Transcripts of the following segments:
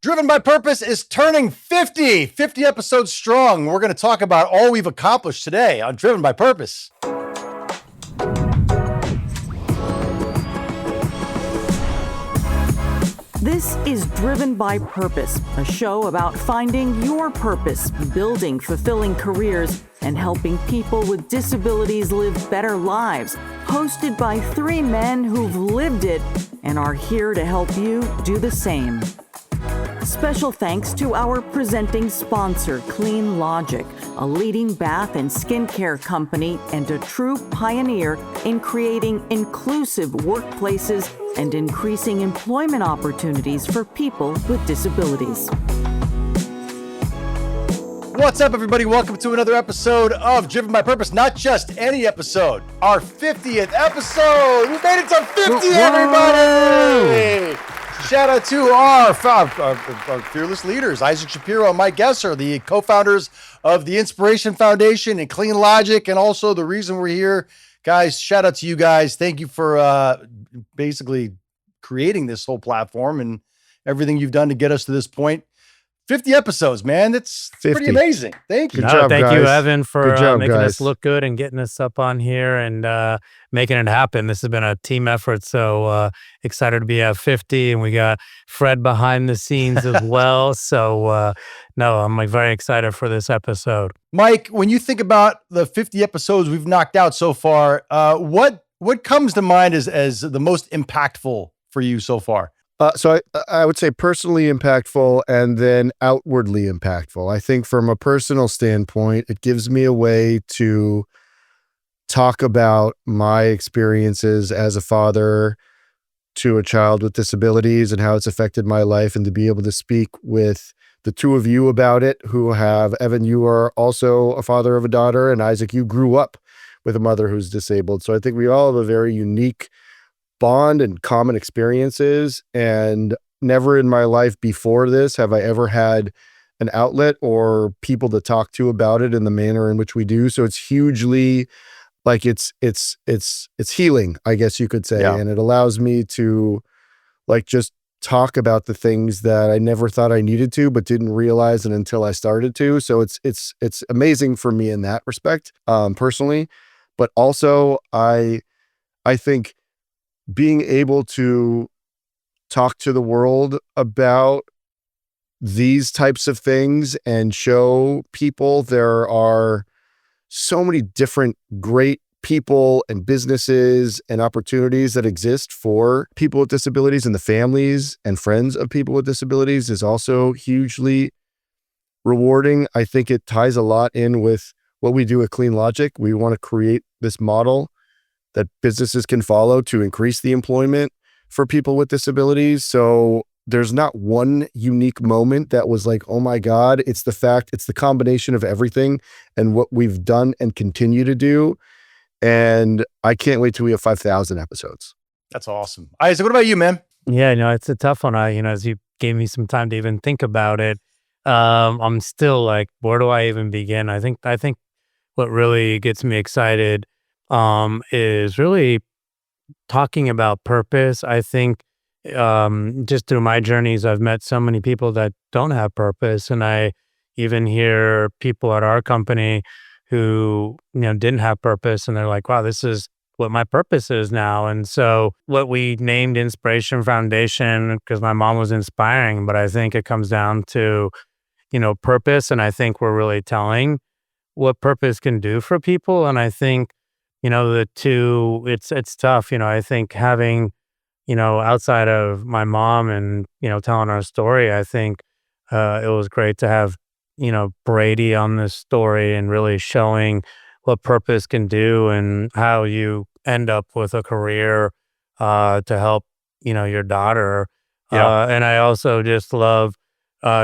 Driven by Purpose is turning 50 episodes strong. We're going to talk about all we've accomplished today on Driven by Purpose. This is Driven by Purpose, a show about finding your purpose, building fulfilling careers, and helping people with disabilities live better lives. Hosted by three men who've lived it and are here to help you do the same. Special thanks to our presenting sponsor, Clean Logic, a leading bath and skincare company and a true pioneer in creating inclusive workplaces and increasing employment opportunities for people with disabilities. What's up, everybody? Welcome to another episode of Driven by Purpose. Not just any episode, our 50th episode. We made it to 50, everybody! Shout out to our fearless leaders, Isaac Shapiro and Mike Gesser, the co-founders of the Inspiration Foundation and Clean Logic, and also the reason we're here. Guys, shout out to you guys. Thank you for basically creating this whole platform and everything you've done to get us to this point. 50 episodes, man. That's 50. Pretty amazing. Thank you. Good job, thank you, Evan, for making us look good and getting us up on here and making it happen. This has been a team effort, so excited to be at 50, and we got Fred behind the scenes as well. So, no, I'm very excited for this episode. Mike, when you think about the 50 episodes we've knocked out so far, what comes to mind as the most impactful for you so far? So I would say personally impactful and then outwardly impactful. I think from a personal standpoint, it gives me a way to talk about my experiences as a father to a child with disabilities and how it's affected my life, and to be able to speak with the two of you about it who have, Evan, you are also a father of a daughter, and Isaac, you grew up with a mother who's disabled. So I think we all have a very unique bond and common experiences, and never in my life before this have I ever had an outlet or people to talk to about it in the manner in which we do. So it's hugely like it's healing, I guess you could say. Yeah. And it allows me to like just talk about the things that I never thought I needed to, but didn't realize it until I started to. So it's amazing for me in that respect, personally. But also I think being able to talk to the world about these types of things and show people there are so many different great people and businesses and opportunities that exist for people with disabilities, and the families and friends of people with disabilities is also hugely rewarding. I think it ties a lot in with what we do at Clean Logic. We want to create this model that businesses can follow to increase the employment for people with disabilities. So there's not one unique moment that was like, oh my God, it's the combination of everything and what we've done and continue to do. And I can't wait till we have 5,000 episodes. That's awesome. Isaac, what about you, man? Yeah, it's a tough one. As you gave me some time to even think about it, I'm still like, where do I even begin? I think what really gets me excited is really talking about purpose. I think just through my journeys, I've met so many people that don't have purpose, and I even hear people at our company who didn't have purpose, and they're like, wow, this is what my purpose is now. And so what we named Inspiration Foundation, because my mom was inspiring, but I think it comes down to purpose, and I think we're really telling what purpose can do for people. And I think the two, it's tough. I think having, outside of my mom and, telling our story, I think it was great to have, Brady on this story and really showing what purpose can do and how you end up with a career to help, your daughter. Yeah. And I also just love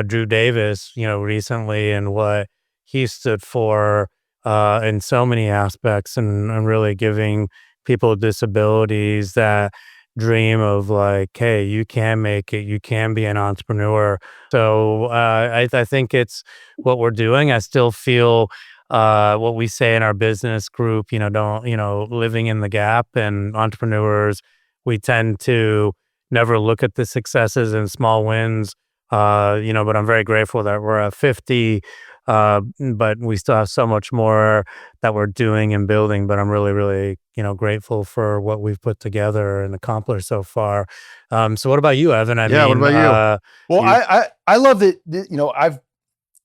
Drew Davis, recently, and what he stood for in so many aspects, and really giving people with disabilities that dream of like, hey, you can make it, you can be an entrepreneur. So I think it's what we're doing. I still feel what we say in our business group, living in the gap, and entrepreneurs, we tend to never look at the successes and small wins But I'm very grateful that we're at 50. But we still have so much more that we're doing and building. But I'm really, really, grateful for what we've put together and accomplished so far. So what about you, Evan? Yeah, what about you? Well, you- I love that.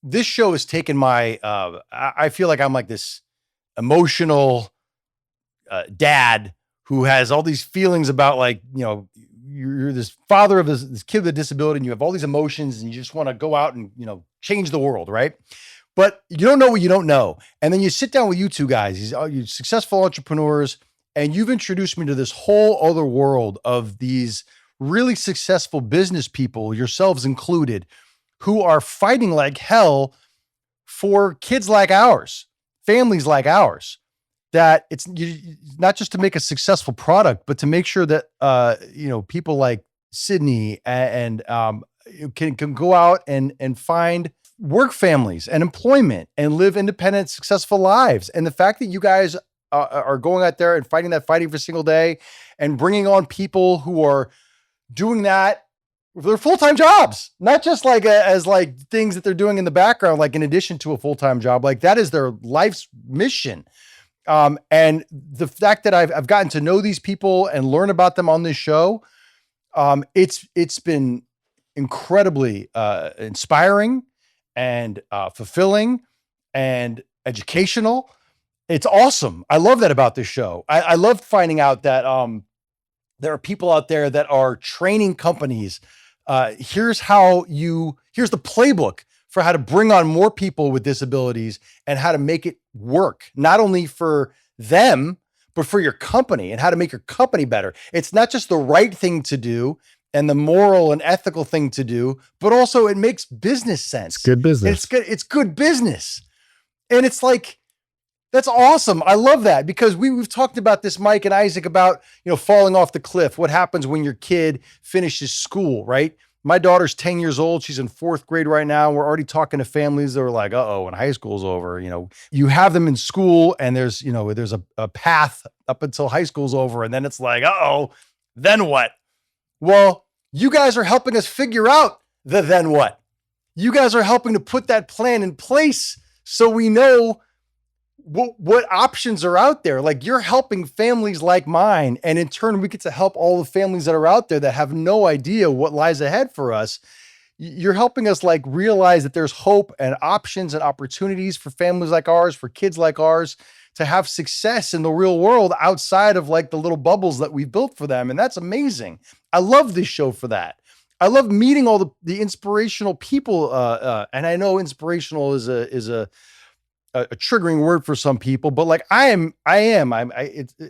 This show has taken my. I feel like I'm like this emotional dad who has all these feelings about, like, you're this father of this kid with a disability, and you have all these emotions, and you just want to go out and change the world, right? But you don't know what you don't know. And then you sit down with you two guys, you're successful entrepreneurs, and you've introduced me to this whole other world of these really successful business people, yourselves included, who are fighting like hell for kids like ours, families like ours, that it's not just to make a successful product, but to make sure that, people like Sydney and can go out and find work families and employment and live independent, successful lives. And the fact that you guys are going out there and fighting every single day and bringing on people who are doing that for their full-time jobs, not just like as like things that they're doing in the background, like in addition to a full-time job, like that is their life's mission. And the fact that I've gotten to know these people and learn about them on this show, it's been incredibly inspiring and fulfilling and educational. It's awesome. I love that about this show. I love finding out that there are people out there that are training companies. Here's the playbook for how to bring on more people with disabilities and how to make it work, not only for them, but for your company, and how to make your company better. It's not just the right thing to do and the moral and ethical thing to do, but also it makes business sense. It's good business. It's good business. And it's like, that's awesome. I love that, because we've talked about this, Mike and Isaac, about, falling off the cliff. What happens when your kid finishes school, right? My daughter's 10 years old. She's in 4th grade right now. We're already talking to families that are like, when high school's over, you have them in school and there's a path up until high school's over. And then it's like, then what? Well, you guys are helping us figure out the then what. You guys are helping to put that plan in place so we know what options are out there. Like, you're helping families like mine, and in turn we get to help all the families that are out there that have no idea what lies ahead for us. You're helping us like realize that there's hope and options and opportunities for families like ours, for kids like ours, to have success in the real world outside of like the little bubbles that we've built for them. And that's amazing. I love this show for that. I love meeting all the inspirational people. And I know inspirational is a triggering word for some people, but like I'm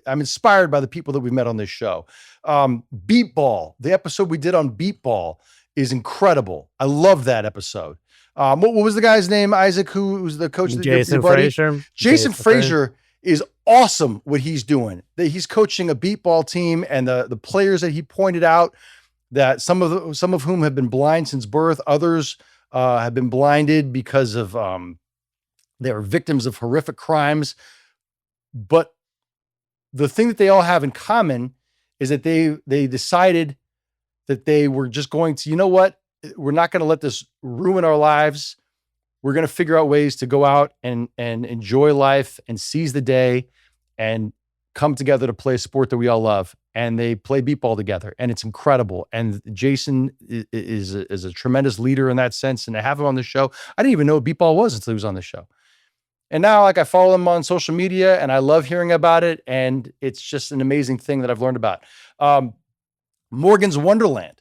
inspired by the people that we've met on this show. Beatball, the episode we did on Beatball, is incredible. I love that episode. What was the guy's name, Isaac, who was the coach? Jason Frazier. Jason Frazier is awesome what he's doing. He's coaching a beatball team, and the players that he pointed out, that some of whom have been blind since birth, others have been blinded because of they were victims of horrific crimes. But the thing that they all have in common is that they decided that they were just going to, we're not going to let this ruin our lives. We're going to figure out ways to go out and enjoy life and seize the day and come together to play a sport that we all love. And they play beatball together, and it's incredible. And Jason is a tremendous leader in that sense. And to have him on the show, I didn't even know what beatball was until he was on the show. And now, like, I follow him on social media, and I love hearing about it. And it's just an amazing thing that I've learned about. Morgan's Wonderland.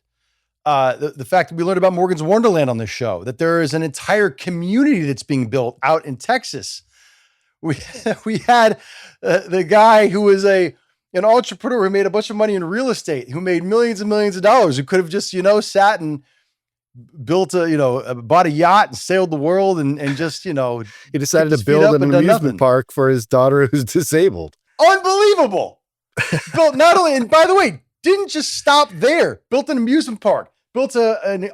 The fact that we learned about Morgan's Wonderland on this show, that there is an entire community that's being built out in Texas. We had the guy who was an entrepreneur who made a bunch of money in real estate, who made millions and millions of dollars, who could have just, sat and built bought a yacht and sailed the world and just, he decided to build an amusement park for his daughter who's disabled. Unbelievable. Built not only, and by the way, didn't just stop there, built an amusement park, built an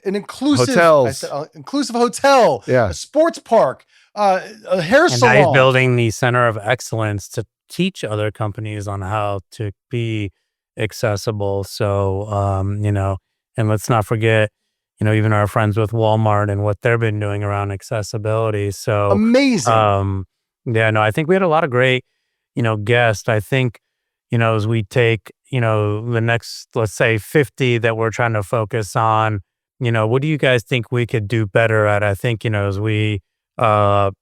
inclusive hotels, inclusive hotel, a sports park, a hair salon. And now he's building the center of excellence to teach other companies on how to be accessible. So, and let's not forget, even our friends with Walmart and what they've been doing around accessibility. So, Amazing. yeah, no, I think we had a lot of great, guests. I think, as we take, the next, let's say 50 that we're trying to focus on, what do you guys think we could do better at? I think, as we, have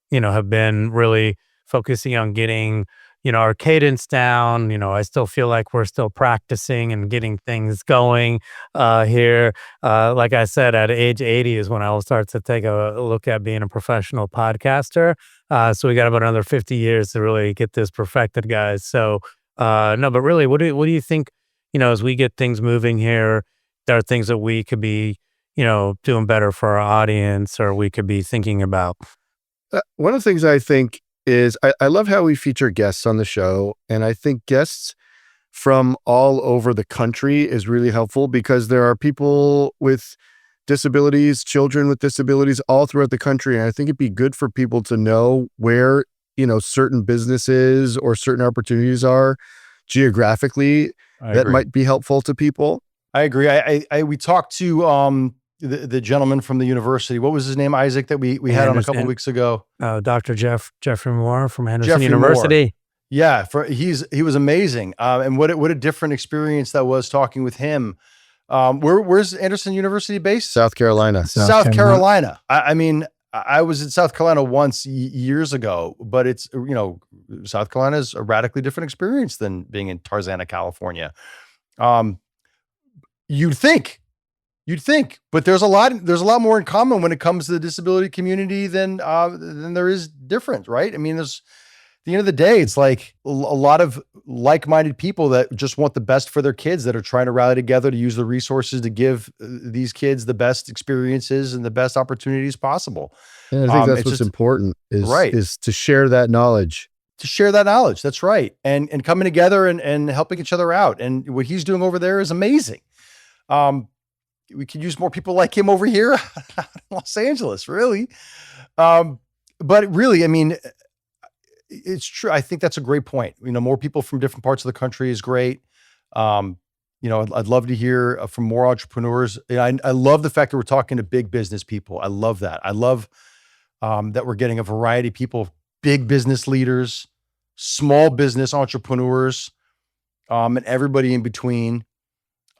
been really focusing on getting, our cadence down. I still feel like we're still practicing and getting things going here. Like I said, at age 80 is when I will start to take a look at being a professional podcaster. So we got about another 50 years to really get this perfected, guys. So no, but really, what do you think, as we get things moving here, there are things that we could be, doing better for our audience, or we could be thinking about? One of the things I think is I love how we feature guests on the show. And I think guests from all over the country is really helpful, because there are people with disabilities, children with disabilities all throughout the country. And I think it'd be good for people to know where, certain businesses or certain opportunities are geographically that might be helpful to people. I agree. We talked to the gentleman from the university. What was his name, Isaac, that we had on a couple of weeks ago? Dr. Jeffrey Moore from Henderson University. Moore. Yeah, he was amazing. And what a different experience that was talking with him. Where's Anderson University based? South Carolina. South Carolina. I mean, I was in South Carolina once years ago, but it's, South Carolina is a radically different experience than being in Tarzana, California. You'd think, but there's a lot more in common when it comes to the disability community than there is different, right? I mean, at the end of the day, it's like a lot of like-minded people that just want the best for their kids, that are trying to rally together to use the resources to give these kids the best experiences and the best opportunities possible. And I think that's what's important is to share that knowledge. That's right. And coming together and helping each other out. And what he's doing over there is amazing. We could use more people like him over here in Los Angeles, really. But really, I mean, it's true. I think that's a great point. More people from different parts of the country is great. I'd love to hear from more entrepreneurs. I love the fact that we're talking to big business people. I love that. I love that we're getting a variety of people, big business leaders, small business entrepreneurs, and everybody in between.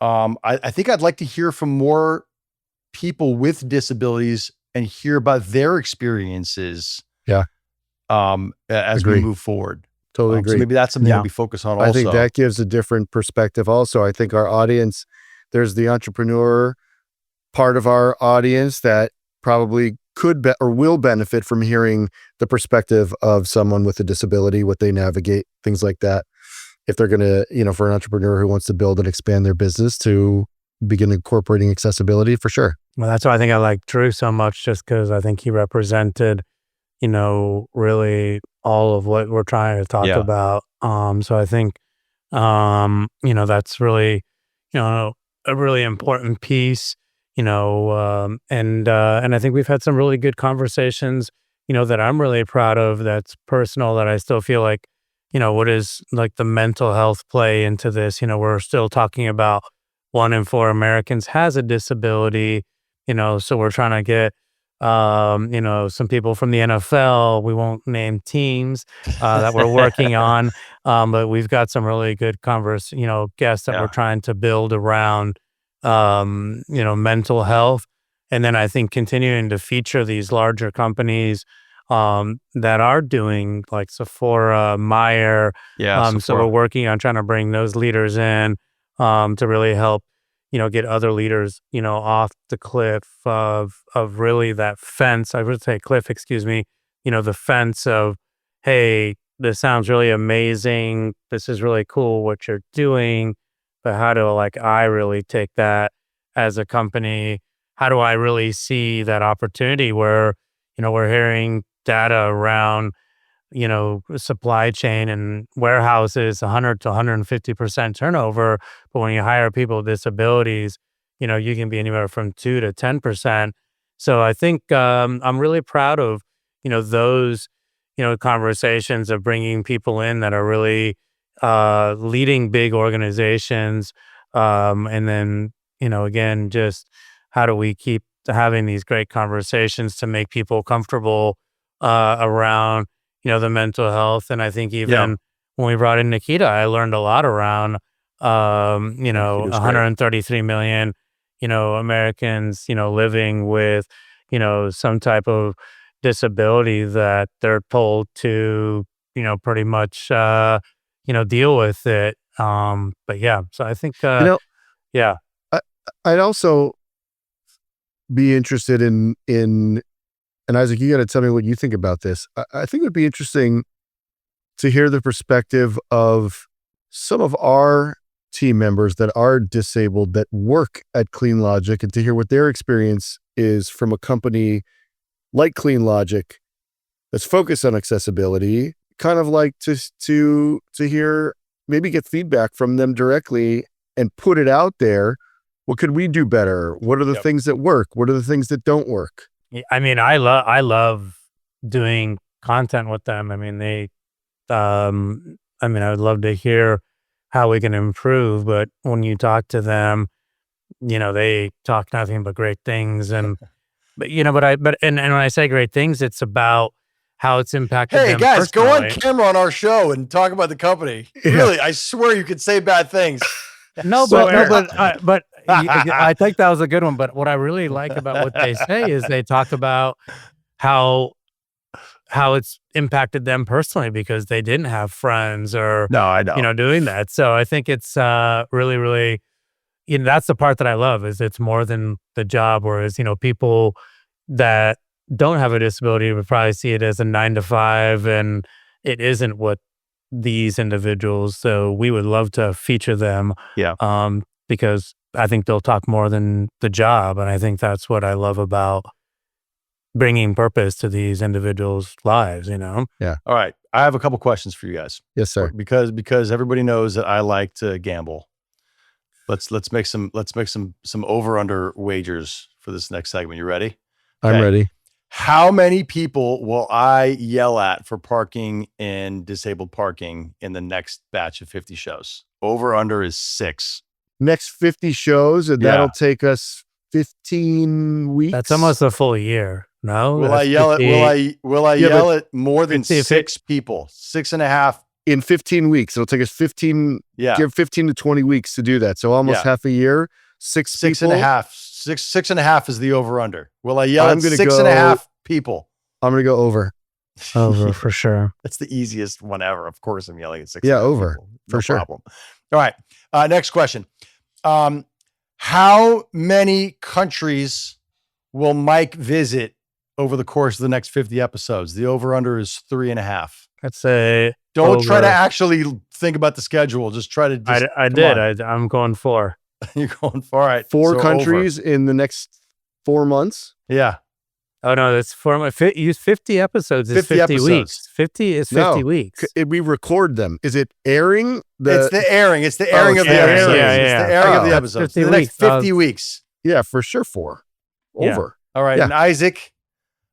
I think I'd like to hear from more people with disabilities and hear about their experiences. Yeah. As we move forward. Totally agree. So maybe that's something that we focus on also. I think that gives a different perspective also. I think our audience, there's the entrepreneur part of our audience that probably could or will benefit from hearing the perspective of someone with a disability, what they navigate, things like that. If they're going to, for an entrepreneur who wants to build and expand their business, to begin incorporating accessibility, for sure. Well, that's why I think I like Drew so much, just because I think he represented, really all of what we're trying to talk about. So I think, that's really, a really important piece, and I think we've had some really good conversations, that I'm really proud of, that's personal, that I still feel like, what is like the mental health play into this? We're still talking about 1 in 4 Americans has a disability, so we're trying to get, some people from the NFL, we won't name teams, that we're working on. But we've got some really good guests that we're trying to build around, mental health. And then I think continuing to feature these larger companies, that are doing, like Sephora, Meijer. So we're working on trying to bring those leaders in, to really help, get other leaders, off the cliff of really that fence. I would say cliff, excuse me, the fence of, hey, this sounds really amazing. This is really cool what you're doing, but how do I really take that as a company? How do I really see that opportunity where, we're hearing data around, supply chain and warehouses, 100 to 150% turnover. But when you hire people with disabilities, you can be anywhere from 2 to 10%. So I think I'm really proud of, those, conversations of bringing people in that are really leading big organizations. And then, again, just how do we keep having these great conversations to make people comfortable around, the mental health. And I think even when we brought in Nikita, I learned a lot around, 133 million, Americans, living with, some type of disability that they're told to, pretty much, deal with it. But yeah, so I think, yeah. I'd also be interested in, and Isaac, you got to tell me what you think about this. I think it would be interesting to hear the perspective of some of our team members that are disabled that work at Clean Logic, and to hear what their experience is from a company like Clean Logic that's focused on accessibility, kind of like to hear, maybe get feedback from them directly and put it out there. What could we do better? What are the things that work? What are the things that don't work? I mean, I love doing content with them. I mean, I would love to hear how we can improve, but when you talk to them, they talk nothing but great things. And, but when I say great things, it's about how it's impacted them guys, personally. go on camera on our show and talk about the company. Yeah. Really, I swear you could say bad things. But I think that was a good one. But what I really like about what they say is they talk about how it's impacted them personally because they didn't have friends or doing that. So I think it's really, really, that's the part that I love is it's more than the job. Whereas people that don't have a disability would probably see it as a 9 to 5, and it isn't what these individuals. So we would love to feature them. Because I think they'll talk more than the job. And I think that's what I love about bringing purpose to these individuals' lives, Yeah. All right. I have a couple questions for you guys. Yes, sir. Because everybody knows that I like to gamble. Let's make some over under wagers for this next segment. You ready? I'm ready. How many people will I yell at for parking in disabled parking in the next batch of 50 shows? Over under is 6. Next 50 shows, and that'll take us 15 weeks. That's almost a full year. No? Will I yell at yell at more than 6 people? 6.5 in 15 weeks. It'll take us 15 to 20 weeks to do that. So almost half a year. 6 people. 6.5 is the over under. Will I yell at 6.5 people? I'm gonna go over. Over for sure. That's the easiest one ever. Of course, I'm yelling at 6. Yeah, over people. for sure. Problem. All right. Next question. How many countries will Mike visit over the course of the next 50 episodes? The over under is 3.5. I'd say. Don't try to actually think about the schedule. Just try to. I'm going 4. You're going 4. All right. 4 countries in the next 4 months. Yeah. Oh no, that's 4. Use 50 episodes. Is 50 weeks. 50 is 50 weeks. We record them. Is it airing? It's the airing. It's the airing of the episodes. It's the airing of the episodes. The next 50 weeks. Yeah, for sure. 4. Over. All right. Yeah. And Isaac,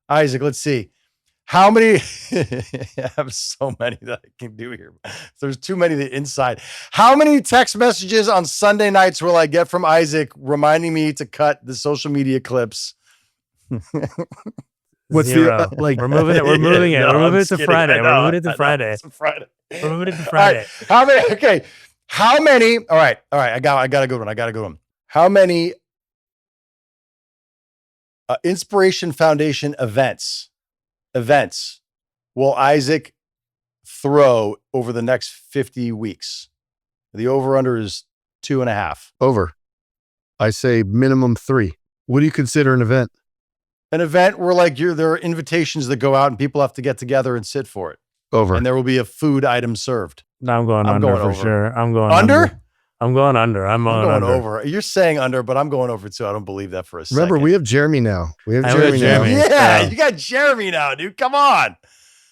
let's see. How many? I have so many that I can do here. There's too many inside. How many text messages on Sunday nights will I get from Isaac reminding me to cut the social media clips? What's 0. the we're moving it? We're moving it. We're moving it to Friday. We're moving it to Friday. We're moving it to Friday. Right. How many? Okay. How many? All right. I got a good one. How many Inspiration Foundation events will Isaac throw over the next 50 weeks? The over under is 2.5. Over. I say minimum 3. What do you consider an event? An event where there are invitations that go out and people have to get together and sit for it. Over. And there will be a food item served. No, I'm going under for over. sure. I'm going under. I'm going under. I'm going over. You're saying under, but I'm going over too. I don't believe that for a second. Remember, we have Jeremy now. Jeremy. Yeah, you got Jeremy now, dude. Come on.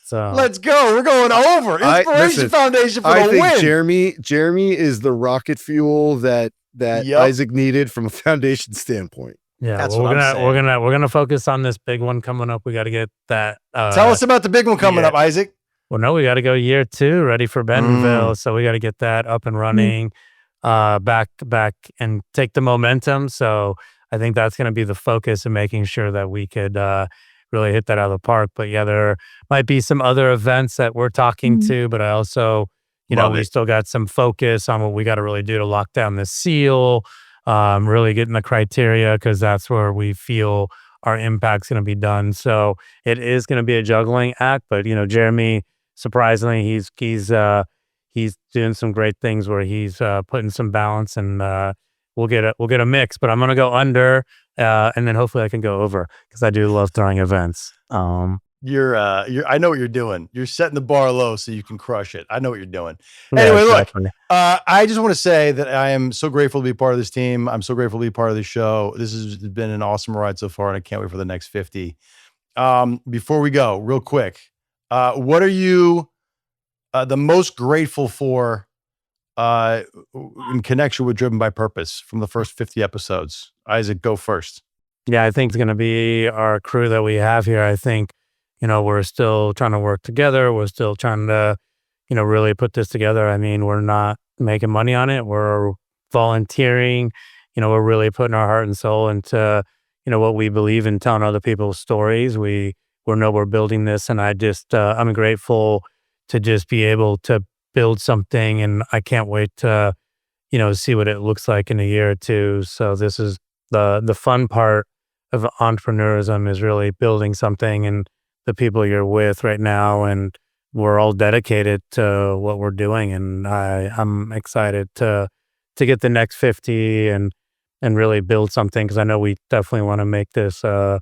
So let's go. We're going over. Inspiration Foundation for the win. I think Jeremy is the rocket fuel that Isaac needed from a foundation standpoint. Yeah, that's we're gonna focus on this big one coming up. We got to get that. Tell us about the big one coming up, Isaac. Well, no, we got to go year 2, ready for Bentonville. So we got to get that up and running, back and take the momentum. So I think that's going to be the focus of making sure that we could really hit that out of the park. But yeah, there might be some other events that we're talking to, but I also, we still got some focus on what we got to really do to lock down the seal, really getting the criteria, because that's where we feel our impact's going to be done. So it is going to be a juggling act, but Jeremy, surprisingly, he's doing some great things where he's putting some balance, and we'll get a mix. But I'm going to go under, and then hopefully I can go over, because I do love throwing events. You're I know what you're doing. You're setting the bar low so you can crush it. I know what you're doing. Anyway, exactly. Look, I just want to say that I am so grateful to be part of this team. I'm so grateful to be part of this show. This has been an awesome ride so far, and I can't wait for the next 50. Before we go, real quick, what are you the most grateful for in connection with Driven by Purpose from the first 50 episodes? Isaac, go first. Yeah, I think it's going to be our crew that we have here. I think, we're still trying to work together. We're still trying to, really put this together. I mean, we're not making money on it. We're volunteering. We're really putting our heart and soul into, what we believe in, telling other people's stories. We know we're building this, and I'm grateful to just be able to build something, and I can't wait to, see what it looks like in a year or two. So this is the fun part of entrepreneurism, is really building something, and the people you're with right now, and we're all dedicated to what we're doing. And I'm excited to get the next 50 and really build something, because I know we definitely want to make this a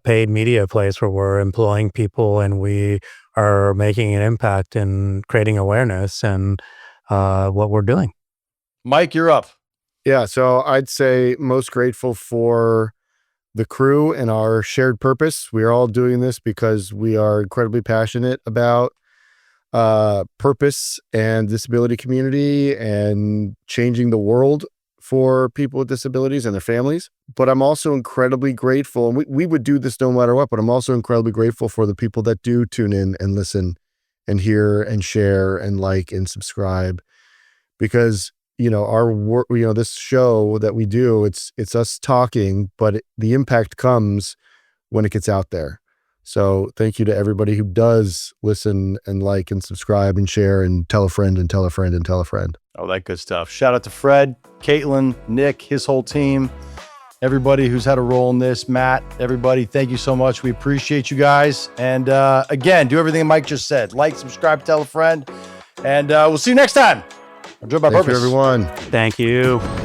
paid media place where we're employing people and we are making an impact and creating awareness and what we're doing. Mike, you're up. Yeah, so I'd say most grateful for the crew and our shared purpose. We are all doing this because we are incredibly passionate about purpose and disability community and changing the world for people with disabilities and their families. But I'm also incredibly grateful, and we would do this no matter what, but I'm also incredibly grateful for the people that do tune in and listen and hear and share and like and subscribe, because our work, this show that we do, it's us talking, but the impact comes when it gets out there. So thank you to everybody who does listen and like and subscribe and share and tell a friend and tell a friend and tell a friend. Oh, that good stuff. Shout out to Fred, Caitlin, Nick, his whole team, everybody who's had a role in this, Matt, everybody. Thank you so much. We appreciate you guys. And again, do everything Mike just said. Like, subscribe, tell a friend, and we'll see you next time. Driven by Purpose. Thank you, everyone. Thank you.